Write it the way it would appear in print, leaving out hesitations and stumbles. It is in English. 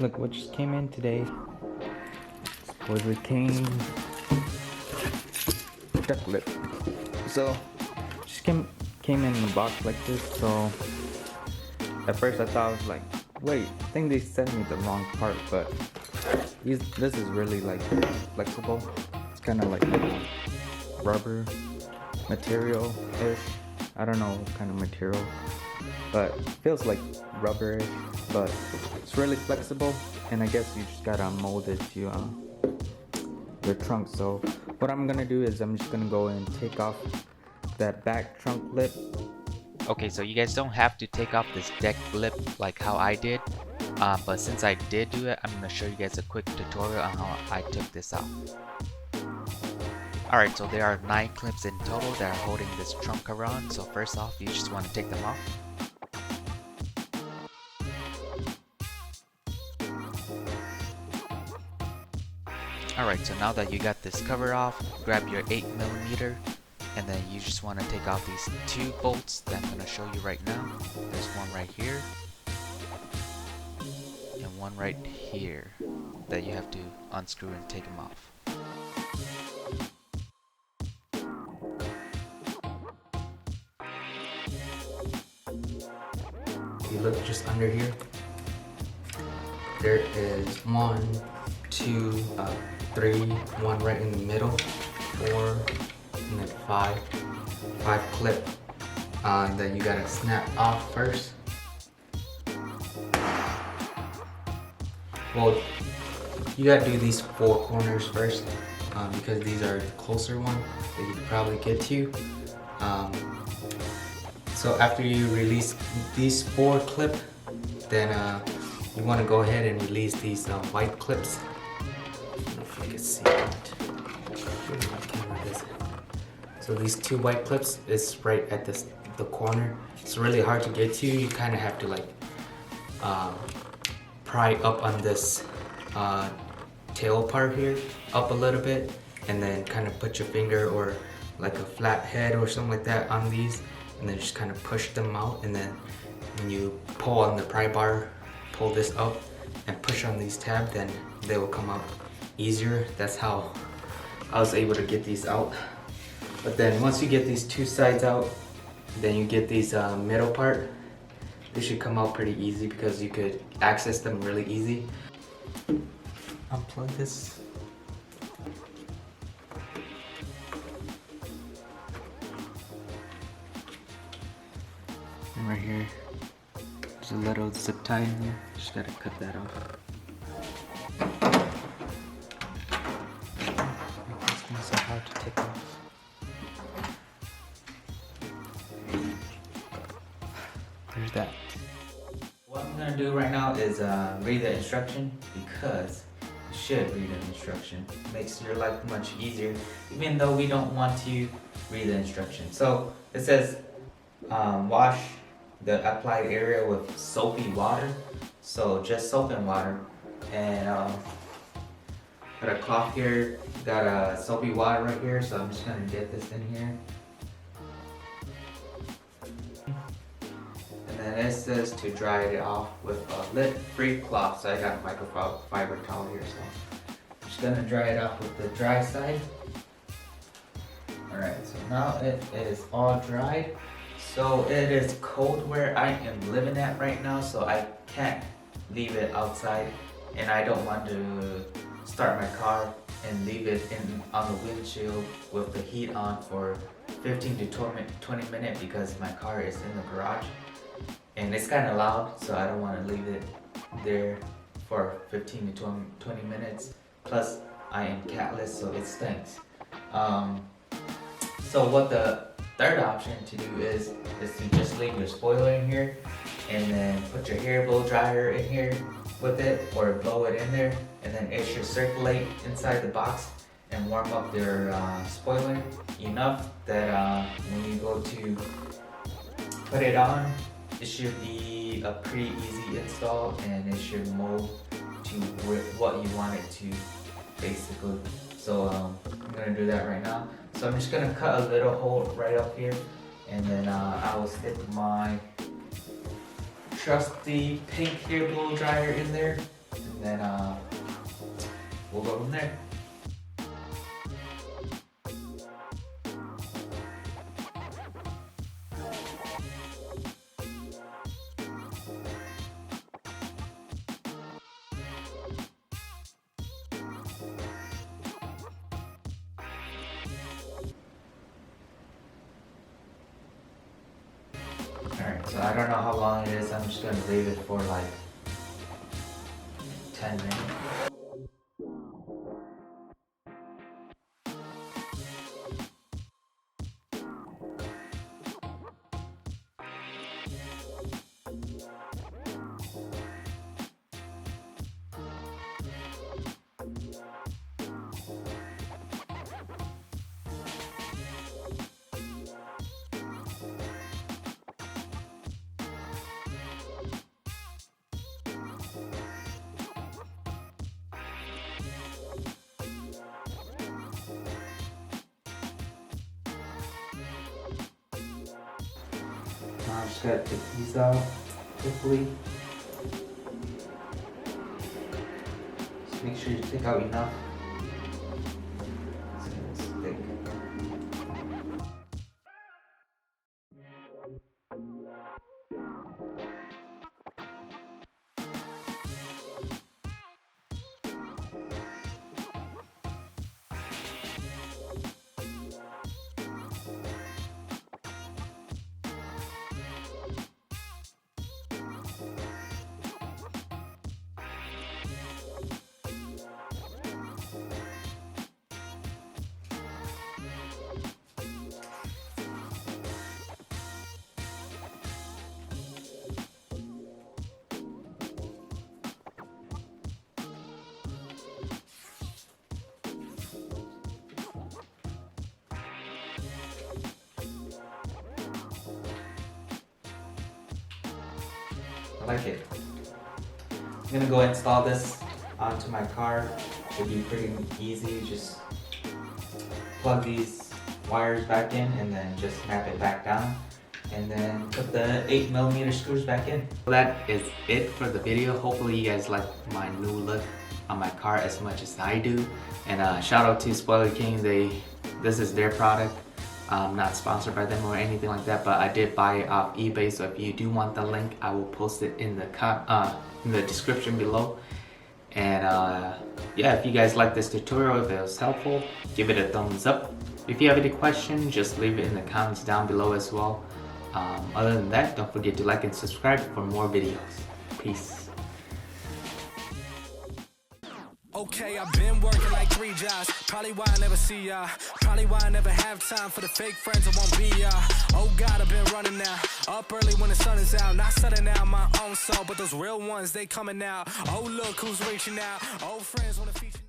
Look what just came in today. Supposedly came duck lip. So just came in a box like this. So at first I thought I was like, wait, I think they sent me the wrong part, but this is really like flexible. It's kind of like rubber material-ish. I don't know what kind of material, but it feels like rubber-ish, but it's really flexible, and I guess you just gotta mold it to your trunk. So what I'm gonna do is I'm just gonna go and take off that back trunk lip. Okay, so you guys don't have to take off this deck lip like how I did, but since I did do it, I'm going to show you guys a quick tutorial on how I took this off. Alright, so there are 9 clips in total that are holding this trunk cover on, so first off, you just want to take them off. Alright, so now that you got this cover off, grab your 8mm, and then you just want to take out these 2 bolts that I'm going to show you right now. There's one right here, and one right here that you have to unscrew and take them off. If you look just under here, there is 1, 2, 3, 1 right in the middle, 4, and then 5 clip that you gotta snap off first. Well, you gotta do these 4 corners first because these are the closer one that you could probably get to. So after you release these 4 clip, then you want to go ahead and release these white clips. I don't know if you can see that. So these 2 white clips is right at the corner. It's really hard to get to. You kind of have to like pry up on this tail part here up a little bit, and then kind of put your finger or like a flat head or something like that on these, and then just kind of push them out. And then when you pull on the pry bar, pull this up and push on these tabs, then they will come out easier. That's how I was able to get these out. But then once you get these 2 sides out, then you get these middle part. They should come out pretty easy because you could access them really easy. Unplug this. And right here, there's a little zip tie in here. Just gotta cut that off. It's gonna be so hard to take off. There's that. What I'm gonna do right now is read the instruction, because you should read the instruction. It makes your life much easier, even though we don't want to read the instruction. So it says wash the applied area with soapy water. So just soap and water. And got a cloth here, got a soapy water right here, so I'm just gonna get this in here. And it says to dry it off with a lint-free cloth. So I got a microfiber towel here, so I'm just gonna dry it off with the dry side. Alright, so now it is all dried. So it is cold where I am living at right now, so I can't leave it outside, and I don't want to start my car and leave it on the windshield with the heat on for 15 to 20 minutes because my car is in the garage. And it's kind of loud, so I don't want to leave it there for 15 to 20 minutes. Plus, I am catless, so it stinks. So what the third option to do is to just leave your spoiler in here, and then put your hair blow dryer in here with it, or blow it in there, and then it should circulate inside the box and warm up your spoiler enough that when you go to put it on, it should be a pretty easy install, and it should mold to what you want it to, basically. So I'm gonna do that right now. So I'm just gonna cut a little hole right up here, and then I will stick my trusty pink hair blow dryer in there, and then we'll go from there. Alright, so I don't know how long it is. I'm just gonna leave it for like 10 minutes. Now I'm just gonna take these out quickly. Just make sure you take out enough. It's thick. I like it. I'm gonna go install this onto my car. It'll be pretty easy. Just plug these wires back in and then just snap it back down. And then put the 8mm screws back in. That is it for the video. Hopefully you guys like my new look on my car as much as I do. And shout out to Spoiler King. This is their product. I'm not sponsored by them or anything like that, but I did buy it off eBay. So if you do want the link, I will post it in the description below. And yeah, if you guys like this tutorial, if it was helpful, give it a thumbs up. If you have any questions, just leave it in the comments down below as well. Other than that, don't forget to like and subscribe for more videos. Peace. Okay, I've been working like 3 jobs. Probably why I never see ya. Probably why I never have time for the fake friends I won't be ya. Oh God, I've been running now. Up early when the sun is out. Not setting out my own soul, but those real ones, they coming out. Oh look who's reaching out. Old friends wanna feature.